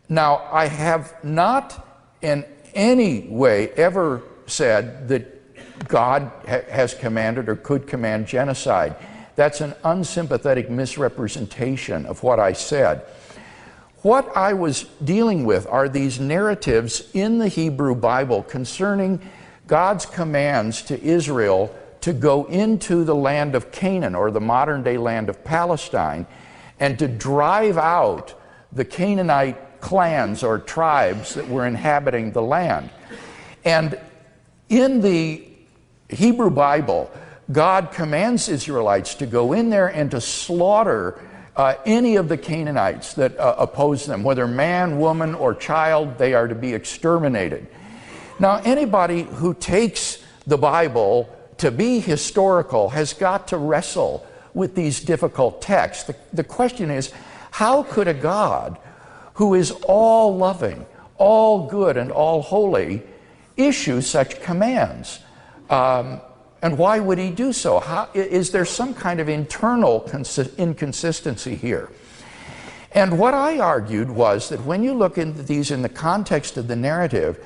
Now, I have not in any way ever said that God has commanded or could command genocide. That's an unsympathetic misrepresentation of what I said. What I was dealing with are these narratives in the Hebrew Bible concerning God's commands to Israel to go into the land of Canaan, or the modern-day land of Palestine, and to drive out the Canaanite clans or tribes that were inhabiting the land. And in the Hebrew Bible, God commands Israelites to go in there and to slaughter any of the Canaanites that oppose them, whether man, woman, or child. They are to be exterminated. Now, anybody who takes the Bible to be historical has got to wrestle with these difficult texts. The question is, how could a God who is all loving, all good, and all holy issue such commands? And why would he do so? Is there some kind of internal inconsistency here? And what I argued was that when you look into these in the context of the narrative,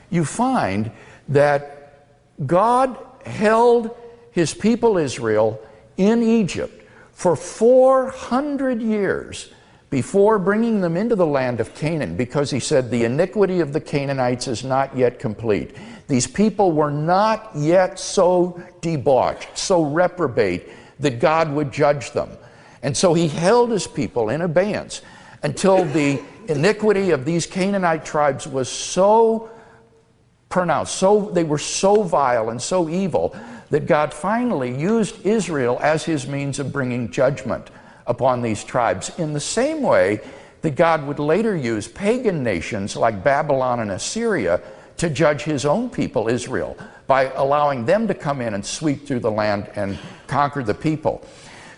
you find that God held his people Israel in Egypt for 400 years before bringing them into the land of Canaan, because he said the iniquity of the Canaanites is not yet complete. These people were not yet so debauched, so reprobate, that God would judge them. And so he held his people in abeyance until the iniquity of these Canaanite tribes was so pronounced, they were so vile and so evil, that God finally used Israel as his means of bringing judgment upon these tribes, in the same way that God would later use pagan nations like Babylon and Assyria to judge his own people, Israel, by allowing them to come in and sweep through the land and conquer the people.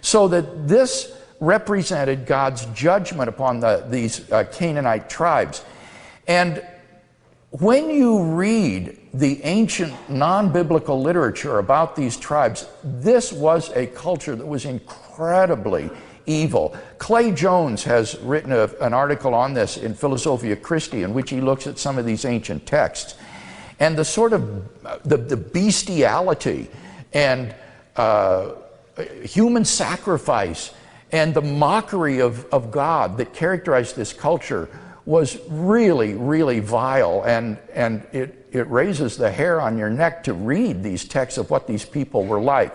So that this represented God's judgment upon these Canaanite tribes. And when you read the ancient non-biblical literature about these tribes, this was a culture that was incredibly evil. Clay Jones has written an article on this in Philosophia Christi, in which he looks at some of these ancient texts. And the sort of the bestiality and human sacrifice and the mockery of God that characterized this culture was really, really vile. And it raises the hair on your neck to read these texts of what these people were like.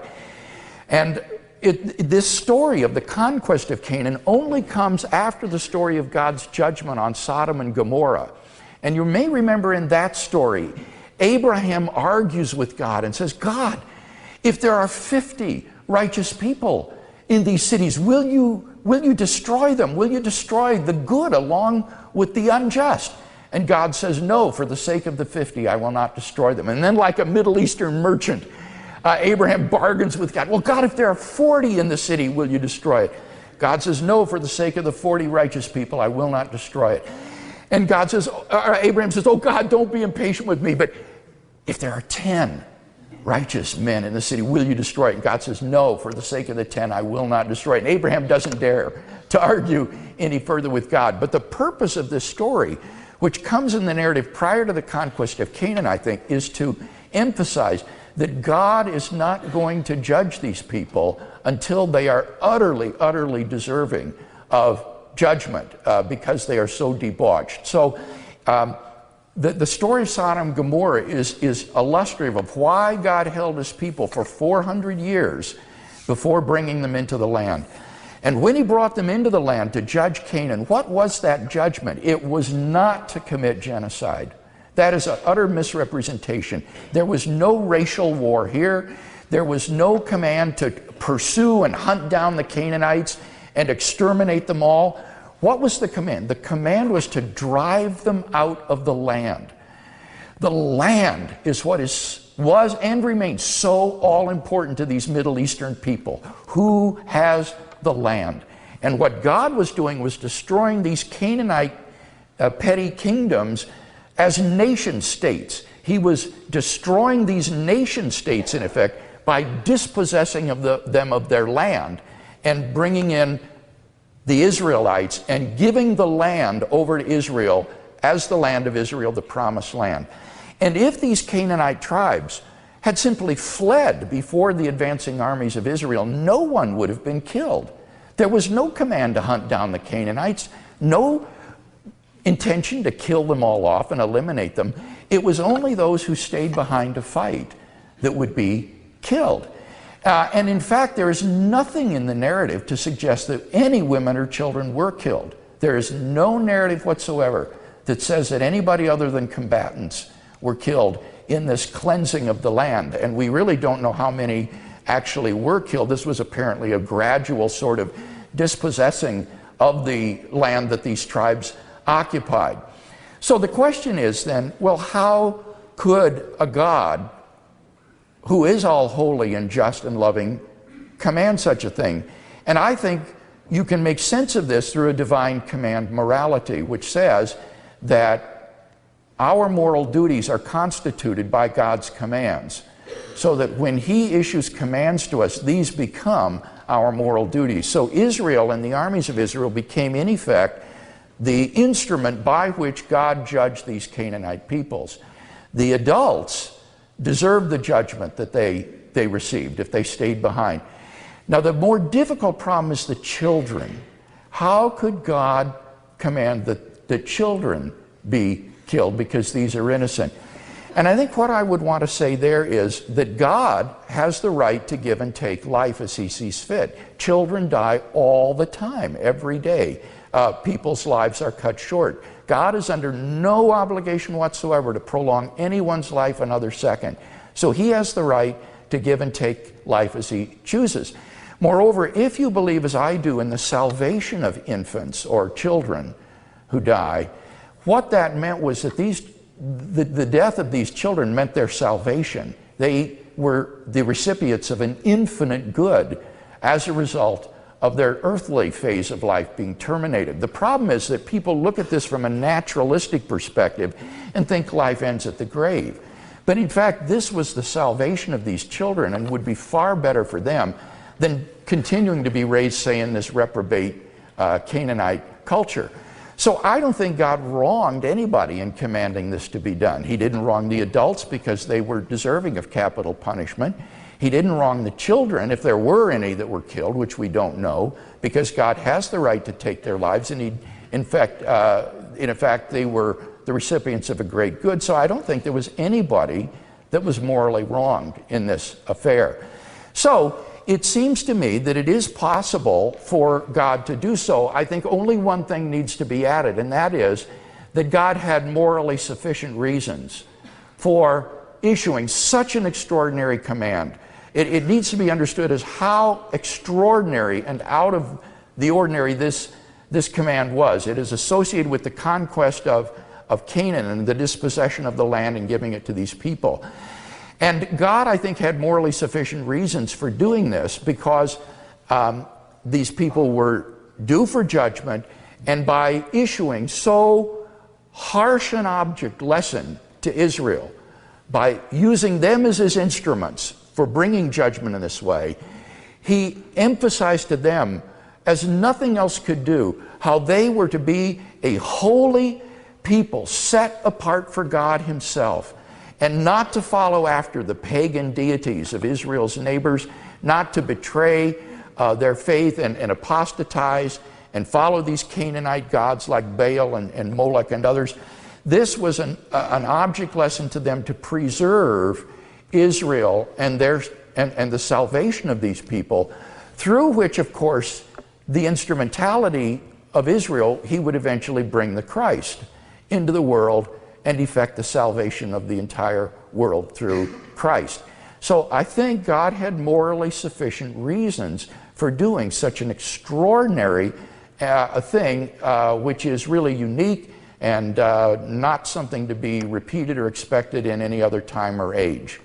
And this story of the conquest of Canaan only comes after the story of God's judgment on Sodom and Gomorrah. And you may remember in that story, Abraham argues with God and says, God, if there are 50 righteous people in these cities, will you destroy them? Will you destroy the good along with the unjust? And God says, no, for the sake of the 50, I will not destroy them. And then, like a Middle Eastern merchant, Abraham bargains with God. Well, God, if there are 40 in the city, will you destroy it? God says, no, for the sake of the 40 righteous people, I will not destroy it. And God says, Abraham says, oh God, don't be impatient with me, but if there are 10 righteous men in the city, will you destroy it? And God says, no, for the sake of the 10, I will not destroy it. And Abraham doesn't dare to argue any further with God. But the purpose of this story, which comes in the narrative prior to the conquest of Canaan, I think, is to emphasize that God is not going to judge these people until they are utterly, utterly deserving of judgment because they are so debauched. So the story of Sodom and Gomorrah is illustrative of why God held his people for 400 years before bringing them into the land. And when he brought them into the land to judge Canaan, what was that judgment? It was not to commit genocide. That is an utter misrepresentation. There was no racial war here. There was no command to pursue and hunt down the Canaanites and exterminate them all. What was the command? The command was to drive them out of the land. The land is what was and remains so all important to these Middle Eastern people. Who has the land? And what God was doing was destroying these Canaanite petty kingdoms as nation states. He was destroying these nation states, in effect, by dispossessing them of their land and bringing in the Israelites and giving the land over to Israel as the land of Israel, the promised land. And if these Canaanite tribes had simply fled before the advancing armies of Israel, no one would have been killed. There was no command to hunt down the Canaanites, no intention to kill them all off and eliminate them. It was only those who stayed behind to fight that would be killed. And in fact, there is nothing in the narrative to suggest that any women or children were killed. There is no narrative whatsoever that says that anybody other than combatants were killed in this cleansing of the land. And we really don't know how many actually were killed. This was apparently a gradual sort of dispossessing of the land that these tribes occupied. So the question is then, well, how could a God who is all holy and just and loving command such a thing? And I think you can make sense of this through a divine command morality, which says that our moral duties are constituted by God's commands, so that when He issues commands to us, these become our moral duties. So Israel and the armies of Israel became, in effect, the instrument by which God judged these Canaanite peoples. The adults deserved the judgment that they received if they stayed behind. Now, the more difficult problem is the children. How could God command that the children be killed because these are innocent? And I think what I would want to say there is that God has the right to give and take life as He sees fit. Children die all the time, every day. People's lives are cut short. God is under no obligation whatsoever to prolong anyone's life another second. So He has the right to give and take life as He chooses. Moreover, if you believe, as I do, in the salvation of infants or children who die, what that meant was that the death of these children meant their salvation. They were the recipients of an infinite good as a result of their earthly phase of life being terminated. The problem is that people look at this from a naturalistic perspective and think life ends at the grave. But in fact, this was the salvation of these children and would be far better for them than continuing to be raised, say, in this reprobate Canaanite culture. So I don't think God wronged anybody in commanding this to be done. He didn't wrong the adults because they were deserving of capital punishment. He didn't wrong the children, if there were any that were killed, which we don't know, because God has the right to take their lives, and in fact, they were the recipients of a great good. So I don't think there was anybody that was morally wronged in this affair. So it seems to me that it is possible for God to do so. I think only one thing needs to be added, and that is that God had morally sufficient reasons for issuing such an extraordinary command. It needs to be understood as how extraordinary and out of the ordinary this command was. It is associated with the conquest of Canaan and the dispossession of the land and giving it to these people. And God, I think, had morally sufficient reasons for doing this because these people were due for judgment, and by issuing so harsh an object lesson to Israel, by using them as His instruments for bringing judgment in this way, He emphasized to them, as nothing else could do, how they were to be a holy people set apart for God Himself, and not to follow after the pagan deities of Israel's neighbors, not to betray their faith and apostatize and follow these Canaanite gods like Baal and Molech and others. This was an object lesson to them to preserve Israel and the salvation of these people, through which, of course, the instrumentality of Israel, He would eventually bring the Christ into the world and effect the salvation of the entire world through Christ. So I think God had morally sufficient reasons for doing such an extraordinary thing, which is really unique and not something to be repeated or expected in any other time or age.